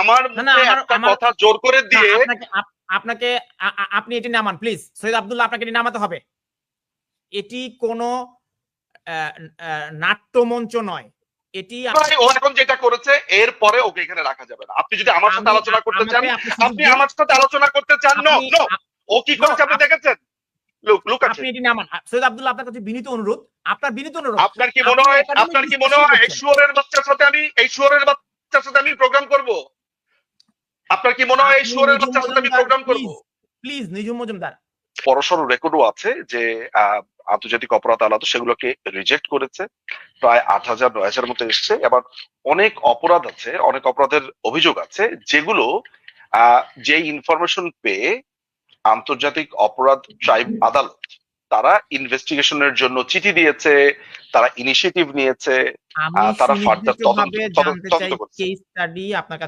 আমার মুখে একটা কথা জোর করে দিয়ে আপনাকে আপনি এটি নামান প্লিজ। সৈয়দ আব্দুল্লাহ, আপনাকে এটি নামাতে হবে। এটি কোনো নাট্যমঞ্চ নয়। এটি ও এখন যেটা করেছে এর পরে ওকে এখানে রাখা যাবে না। আপনি যদি আমার সাথে আলোচনা করতে চান, আপনি আমার সাথে আলোচনা করতে চান। নো নো, ও কি করেছে আপনি দেখেছেন? আপনি এটি নামান। সৈয়দ আব্দুল্লাহ, আপনার কাছে বিনীত অনুরোধ, আপনার বিনীত অনুরোধ। আপনার কি মনে হয় এই শুয়োরের বাচ্চার সাথে আমি প্রোগ্রাম করব? আপনার কি মনে হয় এই শুয়োরের বাচ্চার সাথে আমি প্রোগ্রাম করব? প্লিজ নিঝুম মজুমদার, বড়সড় রেকর্ডও আছে যে আন্তর্জাতিক অপরাধ আদালত সেগুলোকে রিজেক্ট করেছে। প্রায় 8,000-9,000 মতো এসছে। এবার অনেক অপরাধ আছে, অনেক অপরাধের অভিযোগ আছে যেগুলো যে ইনফরমেশন পেয়ে আন্তর্জাতিক অপরাধ ট্রাইব আদালত তারা ইনভেস্টিগেশনের জন্য চিঠি দিয়েছে, তারা ইনিশিয়েটিভ নিয়েছে, তারা ফার্দার তদন্ত করছে। কেস স্টাডি আপনার কাছে